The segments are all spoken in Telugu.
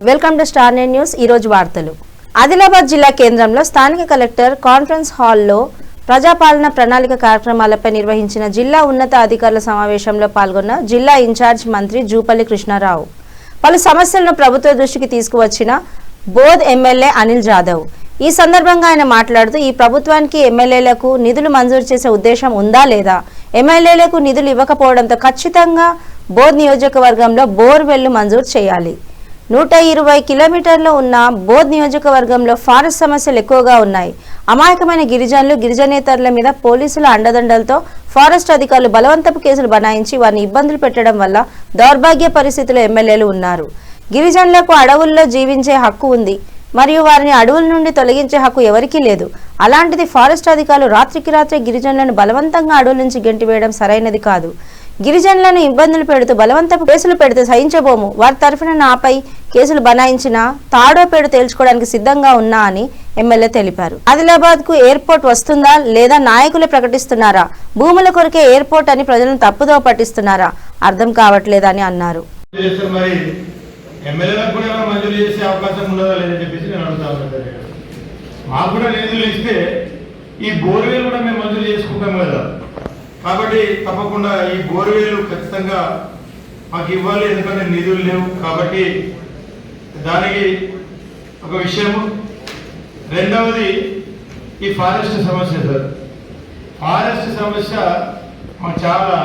Welcome to star nine news. ఈరోజు వార్తలు. ఆదిలాబాద్ జిల్లా కేంద్రంలో స్థానిక కలెక్టర్ కాన్ఫరెన్స్ హాల్లో ప్రజాపాలన ప్రణాళిక కార్యక్రమాలపై నిర్వహించిన జిల్లా ఉన్నత అధికారుల సమావేశంలో పాల్గొన్న జిల్లా ఇన్ఛార్జ్ మంత్రి జూపల్లి కృష్ణారావు పలు సమస్యలను ప్రభుత్వ దృష్టికి తీసుకువచ్చిన బోధ్ ఎమ్మెల్యే అనిల్ జాదవ్. ఈ సందర్భంగా ఆయన మాట్లాడుతూ ఈ ప్రభుత్వానికి ఎమ్మెల్యేలకు నిధులు మంజూరు చేసే ఉద్దేశం ఉందా లేదా, ఎమ్మెల్యేలకు నిధులు ఇవ్వకపోవడంతో ఖచ్చితంగా బోధ్ నియోజకవర్గంలో బోర్వెల్లు మంజూరు చేయాలి. 120 కిలోమీటర్లు ఉన్న బోధ్ నియోజకవర్గంలో ఫారెస్ట్ సమస్యలు ఎక్కువగా ఉన్నాయి. అమాయకమైన గిరిజనులు, గిరిజనేతరుల మీద పోలీసుల అండదండలతో ఫారెస్ట్ అధికారులు బలవంతపు కేసులు బనాయించి వారిని ఇబ్బందులు పెట్టడం వల్ల దౌర్భాగ్య పరిస్థితుల్లో ఎమ్మెల్యేలు ఉన్నారు. గిరిజనులకు అడవుల్లో జీవించే హక్కు ఉంది మరియు వారిని అడవుల నుండి తొలగించే హక్కు ఎవరికీ లేదు. అలాంటిది ఫారెస్ట్ అధికారులు రాత్రికి రాత్రే గిరిజనులను బలవంతంగా అడవుల నుంచి గెంటివేయడం సరైనది కాదు. గిరిజనులను ఇబ్బందులు పెడుతూ బలవంతపు కేసులు పెడితే సహించబోము. వారి తరఫున నాపై కేసులు బనాయించినా తాడో పేడు తేల్చుకోవడానికి సిద్ధంగా ఉన్నా అని ఎమ్మెల్యే తెలిపారు. ఆదిలాబాద్ కు ఎయిర్పోర్ట్ వస్తుందా లేదా నాయకులే ప్రకటిస్తున్నారా, భూముల కొరకే ఎయిర్పోర్ట్ అని ప్రజలను తప్పుదోవ పట్టిస్తున్నారా అర్థం కావట్లేదని అన్నారు. కాబట్టి తప్పకుండా ఈ బోర్వేలు ఖచ్చితంగా మాకు ఇవ్వాలి, ఎందుకంటే నిధులు లేవు కాబట్టి. దానికి ఒక విషయము. రెండవది ఈ ఫారెస్ట్ సమస్య. సార్, ఫారెస్ట్ సమస్య మాకు చాలా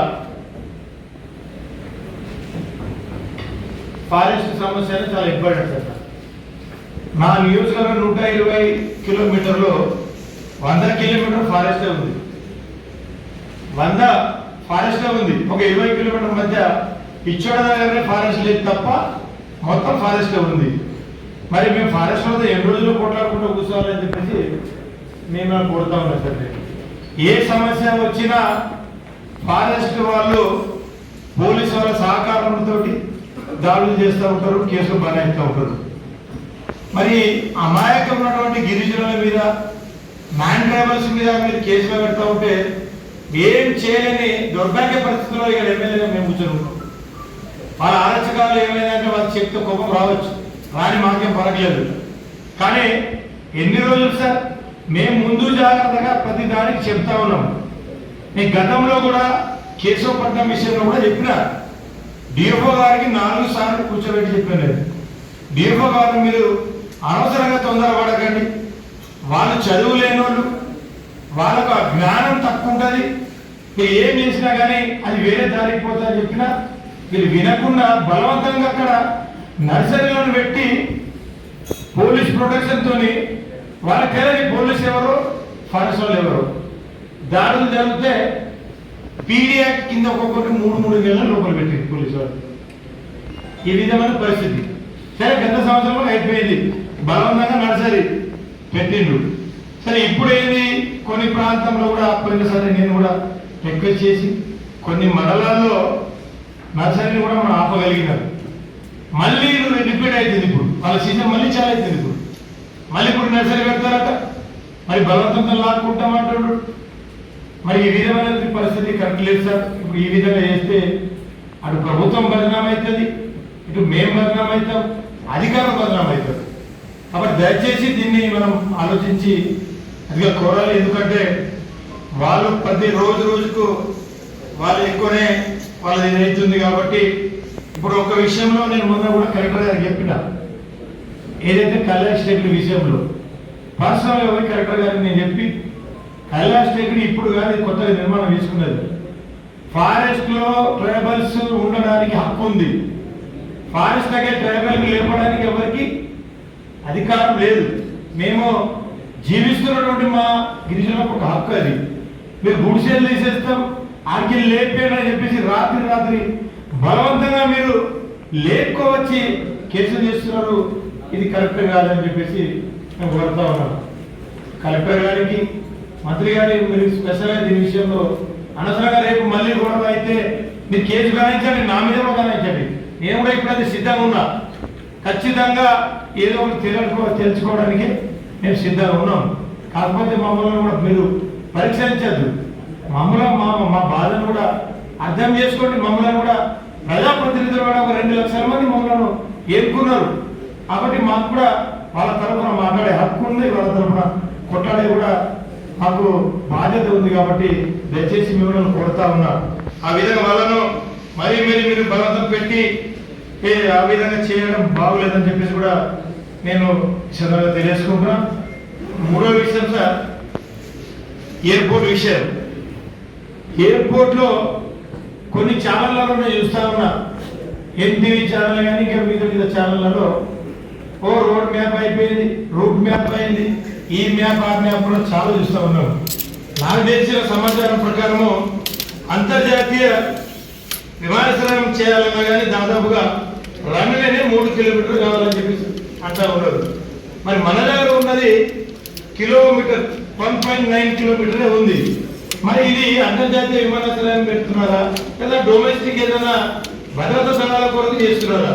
ఇంపార్టెంట్ సార్. నా నియోజకవర్గం 120 కిలోమీటర్లో 100 కిలోమీటర్ ఫారెస్టే ఉంది. 100 ఫారెస్టే ఉంది. ఒక 20 కిలోమీటర్ల మధ్య ఇచ్చోడ దగ్గరనే ఫారెస్ట్ లేదు తప్ప మొత్తం ఫారెస్టే ఉంది. మరి మేము ఫారెస్ట్ లో ఎన్ని రోజులు కొట్లాడుకుంటూ కూర్చోవాలని చెప్పేసి మేము కోరుతా ఉన్నాం సార్. ఏ సమస్య వచ్చినా ఫారెస్ట్ వాళ్ళు పోలీసు వాళ్ళ సహకారంతో దాడులు చేస్తూ ఉంటారు, కేసులు బనాయిస్తూ ఉంటారు. మరి అమాయకమైనటువంటి గిరిజనుల మీద, మ్యాన్ ట్రైబల్స్ మీద మీరు కేసులు పెడతా ఉంటే ఏం చేయలేని దౌర్భాగ్య పరిస్థితుల్లో ఇక్కడ ఎమ్మెల్యేగా మేము కూర్చొని వాళ్ళ ఆరచకాలు ఏమైందంటే వాళ్ళు చెప్తే కోపం రావచ్చు, రాని మాకేం పరగలేదు. కానీ ఎన్ని రోజులు సార్ మేము ముందు జాగ్రత్తగా ప్రతి దానికి చెప్తా ఉన్నాం. మీ గతంలో కూడా కేశవపట్నం విషయంలో కూడా చెప్పిన డిఎఫ్ఓ గారికి 4 సార్లు కూర్చోబెట్టి చెప్పాను. డిఎఫ్ఓ గారు మీరు అనవసరంగా తొందరపడకండి, వాళ్ళు చదువు లేని వాళ్ళు, వాళ్ళకు ఆ జ్ఞానం తక్కువ ఉంటుంది, మీరు ఏం చేసినా కానీ అది వేరే దారికి పోతుందని చెప్పినా వీళ్ళు వినకుండా బలవంతంగా అక్కడ నర్సరీలను పెట్టి పోలీస్ ప్రొటెక్షన్తో వాళ్ళకెళ్ళని పోలీసు ఎవరు, ఫారెస్ట్ వాళ్ళు ఎవరు, దాడులు జరిగితే పీడీ యాక్ట్ కింద ఒక్కొక్కటి 3 నెలల లోపల పెట్టింది పోలీసు వాళ్ళు. ఈ విధమైన పరిస్థితి. సరే, గత సంవత్సరం అయిపోయింది, బలవంతంగా నర్సరీ పెట్టిండు. సరే, ఇప్పుడు ఏంది కొన్ని ప్రాంతంలో కూడా పోయినసారి నేను కూడా రిక్వెస్ట్ చేసి కొన్ని మండలాల్లో నర్సరీని కూడా మనం ఆపగలిగినారు. మళ్ళీ రిపీట్ అవుతుంది. ఇప్పుడు వాళ్ళ సీజన్ మళ్ళీ చాలా అవుతుంది. మళ్ళీ ఇప్పుడు నర్సరీ పెడతారట, మరి బలవంతంతో లాక్కుంటామంటాడు. మరి ఈ విధమైన పరిస్థితి కరెక్ట్ లేదు సార్. ఇప్పుడు ఈ విధంగా చేస్తే అటు ప్రభుత్వం బదనాం అవుతుంది, ఇటు మేము బదనాం అవుతాం, అధికారులు బదనాం అవుతారు. కాబట్టి దయచేసి దీన్ని మనం ఆలోచించి అదిగా కోరాలి. ఎందుకంటే వాళ్ళు ప్రతి రోజుకు వాళ్ళు ఎక్కువనే వాళ్ళది అవుతుంది. కాబట్టి ఇప్పుడు ఒక విషయంలో నేను మొన్న కూడా కలెక్టర్ గారికి చెప్పిన, ఏదైతే కైలాష్ టెక్నిక్ విషయంలో పర్సనల్ ఎవరి కలెక్టర్ గారికి నేను చెప్పి, కైలాష్ టెక్నిక్ ఇప్పుడు కానీ కొత్తగా నిర్మాణం తీసుకున్నది. ఫారెస్ట్ లో ట్రైబల్స్ ఉండడానికి హక్కు ఉంది. ఫారెస్ట్ దగ్గర ట్రైబల్కి లేపడానికి ఎవరికి అధికారం లేదు. మేము జీవిస్తున్నటువంటి మా గిరిజనులకు ఒక హక్కు అది. మీరు గుడిసెలు తీసేస్తాం, ఆడికి లేపేనని చెప్పేసి రాత్రి బలవంతంగా మీరు లేపుకోవచ్చి కేసులు చేస్తున్నారు. ఇది కరెక్ట్ కాదని చెప్పేసి మేము కోరుతా ఉన్నాం. కలెక్టర్ గారికి, మంత్రి గారి మీరు స్పెషల్గా దీని విషయంలో అనవసరంగా రేపు మళ్ళీ గొడవ అయితే మీరు కేసు గాయించండి, నా మీద గాయించండి. నేను కూడా ఇప్పుడు అది సిద్ధంగా ఉన్నా. ఖచ్చితంగా ఏదో ఒకటి తెలుసుకోవడానికి మేము సిద్ధంగా ఉన్నాం. కాకపోతే మమ్మల్ని కూడా మీరు పరీక్షించద్దు, మా బాధను కూడా అర్థం చేసుకోండి. మమ్మల్ని కూడా ప్రజాప్రతినిధులు కూడా ఒక 2 లక్షల మంది మమ్మల్ని ఏర్కొన్నారు. కాబట్టి మాకు కూడా వాళ్ళ తరఫున మాట్లాడే హక్కు ఉంది, వాళ్ళ తరఫున కొట్లాడే కూడా మాకు బాధ్యత ఉంది. కాబట్టి దయచేసి మిమ్మల్ని కోరుతా ఉన్నా, ఆ విధంగా వాళ్ళను మరీ మీరు బలవంతం పెట్టి ఆ విధంగా చేయడం బాగులేదని చెప్పేసి కూడా నేను చంద్రగా తెలియజేసుకుంటున్నా. మూడో విషయం సార్, ఎయిర్పోర్ట్ విషయం. ఎయిర్పోర్ట్లో కొన్ని ఛానళ్ళలో నేను చూస్తా ఉన్నా, ఎన్టీవీ ఛానల్ కానీ ఇంకా మిగతా ఛానళ్ళలో ఓ రోడ్ మ్యాప్ అయిపోయింది, రూట్ మ్యాప్ అయింది, ఈ మ్యాప్ ఆ మ్యాప్ కూడా చాలా చూస్తూ ఉన్నాం. నాకు తెలిసిన సమాచారం ప్రకారము అంతర్జాతీయ విమానాశ్రయం చేయాలన్నా కానీ దాదాపుగా రన్వేనే 3 కిలోమీటర్లు కావాలని చెప్పేసి అంటా ఉన్నారు. మరి మన దగ్గర ఉన్నది కిలోమీటర్ 1.9 కిలోమీటరే ఉంది. మరి ఇది అంతర్జాతీయ విమానాశ్రయం పెడుతున్నారా లేదా డొమెస్టిక్ ఏదైనా భద్రతా దళాల కొరకు చేస్తున్నారా?